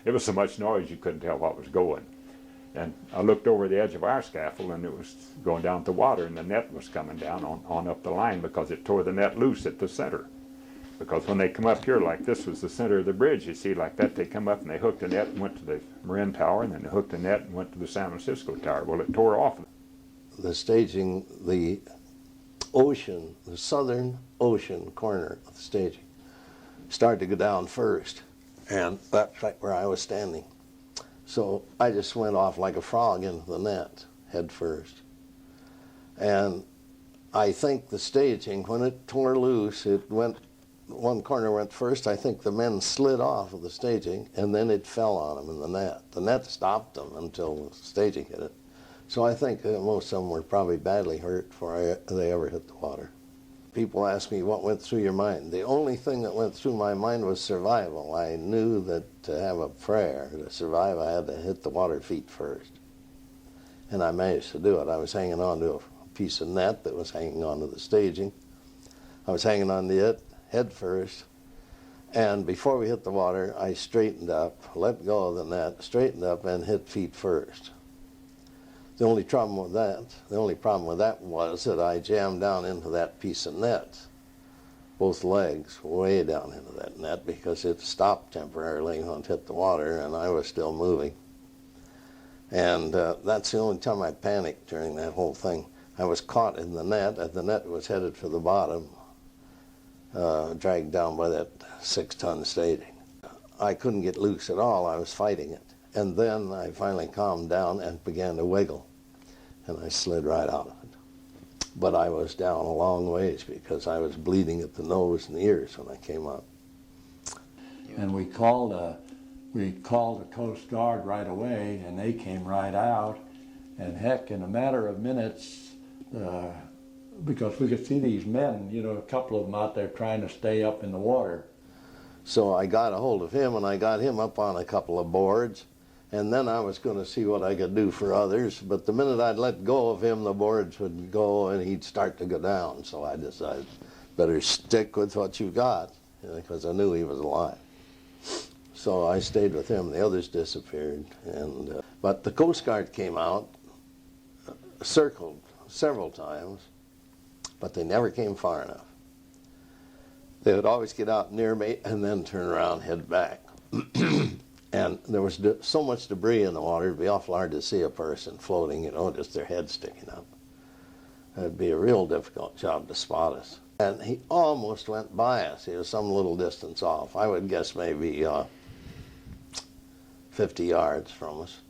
It was so much noise you couldn't tell what was going. And I looked over the edge of our scaffold, and it was going down to water, and the net was coming down on up the line because it tore the net loose at the center. Because when they come up here, like this was the center of the bridge, you see, like that, they come up and they hooked the net and went to the Marin Tower, and then they hooked the net and went to the San Francisco Tower. Well, it tore off. The staging, the ocean, the southern ocean corner of the staging started to go down first, and that's right where I was standing. So I just went off like a frog into the net, head first. And I think the staging, when it tore loose, it went, one corner went first. I think the men slid off of the staging, and then it fell on them in the net. The net stopped them until the staging hit it. So I think most of them were probably badly hurt before they ever hit the water. People ask me, what went through your mind? The only thing that went through my mind was survival. I knew that to have a prayer to survive, I had to hit the water feet first. And I managed to do it. I was hanging on to a piece of net that was hanging onto the staging. I was hanging on to it head first. And before we hit the water, I straightened up, let go of the net, straightened up, and hit feet first. The only problem with that was that I jammed down into that piece of net, both legs way down into that net, because it stopped temporarily when it hit the water, and I was still moving. And that's the only time I panicked during that whole thing. I was caught in the net, and the net was headed for the bottom, dragged down by that 6-ton staging. I couldn't get loose at all. I was fighting it. And then I finally calmed down and began to wiggle, and I slid right out of it. But I was down a long ways because I was bleeding at the nose and the ears when I came up. And we called the Coast Guard right away, and they came right out. And heck, in a matter of minutes, because we could see these men, you know, a couple of them out there trying to stay up in the water. So I got a hold of him, and I got him up on a couple of boards. And then I was going to see what I could do for others. But the minute I'd let go of him, the boards would go and he'd start to go down. So I decided, better stick with what you got, because I knew he was alive. So I stayed with him. The others disappeared. But the Coast Guard came out, circled several times, but they never came far enough. They would always get out near me and then turn around and head back. And there was so much debris in the water, it'd be awful hard to see a person floating, you know, just their head sticking up. It'd be a real difficult job to spot us. And he almost went by us. He was some little distance off. I would guess maybe 50 yards from us.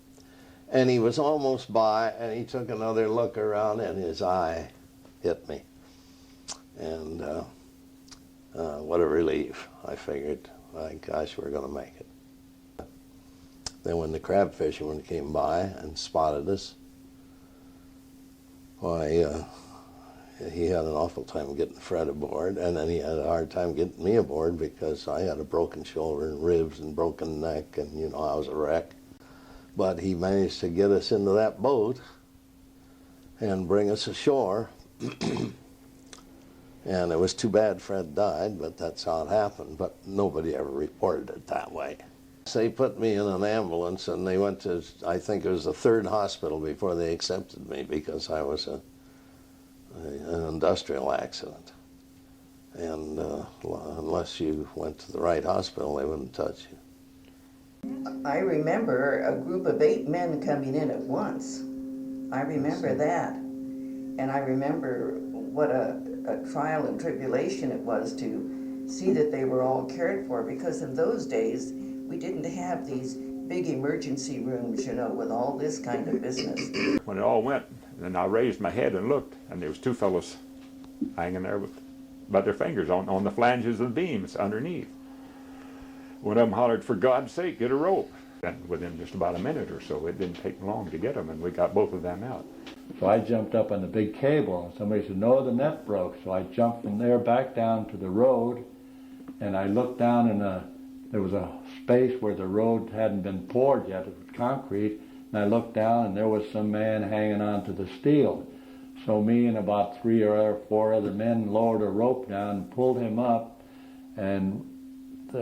And he was almost by, and he took another look around, and his eye hit me. And what a relief. I figured, my gosh, we're going to make it. Then when the crab fisherman came by and spotted us, why, he had an awful time getting Fred aboard, and then he had a hard time getting me aboard because I had a broken shoulder and ribs and broken neck, and, you know, I was a wreck. But he managed to get us into that boat and bring us ashore. And it was too bad Fred died, but that's how it happened. But nobody ever reported it that way. They put me in an ambulance, and they went to, I think it was the 3rd hospital before they accepted me, because I was an industrial accident. And unless you went to the right hospital, they wouldn't touch you. I remember a group of 8 men coming in at once. I remember that. And I remember what a trial and tribulation it was to see that they were all cared for, because in those days, we didn't have these big emergency rooms, you know, with all this kind of business. When it all went, then I raised my head and looked, and there was 2 fellows hanging there by their fingers on the flanges of the beams underneath. One of them hollered, "For God's sake, get a rope." And within just about a minute or so, it didn't take long to get them, and we got both of them out. So I jumped up on the big cable, and somebody said, "No, the net broke." So I jumped from there back down to the road, and I looked down, and there was a space where the road hadn't been poured yet. It was concrete, and I looked down, and there was some man hanging on to the steel. So me and about 3 or 4 other men lowered a rope down and pulled him up, and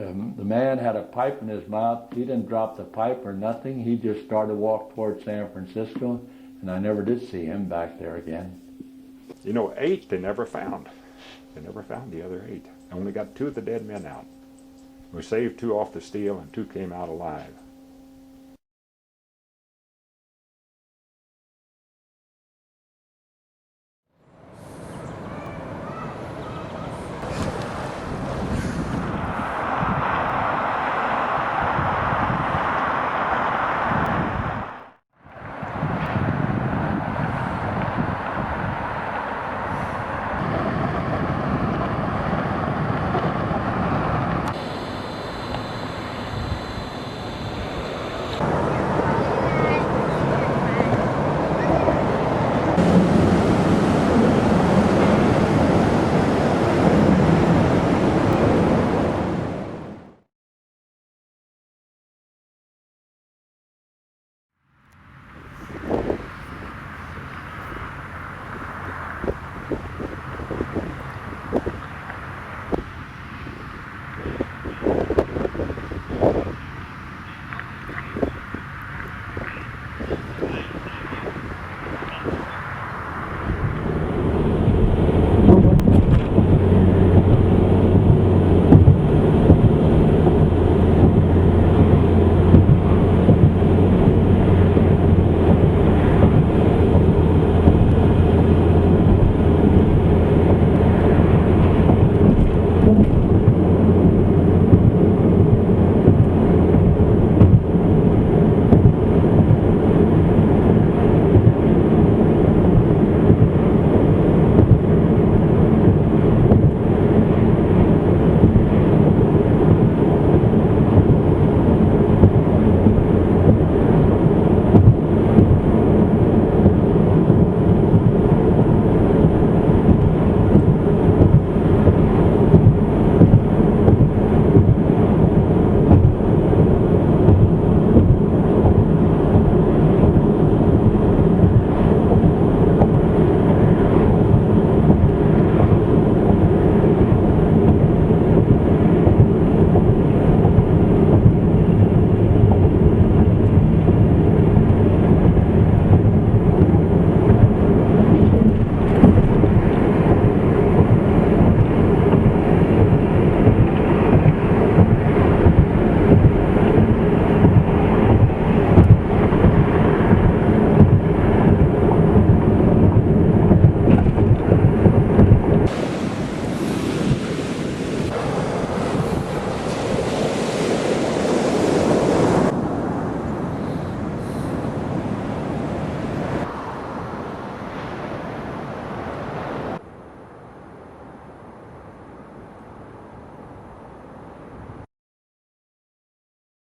the man had a pipe in his mouth. He didn't drop the pipe or nothing. He just started to walk towards San Francisco, and I never did see him back there again. You know, 8 they never found. They never found the other 8. Only got 2 of the dead men out. We saved 2 off the steel, and 2 came out alive.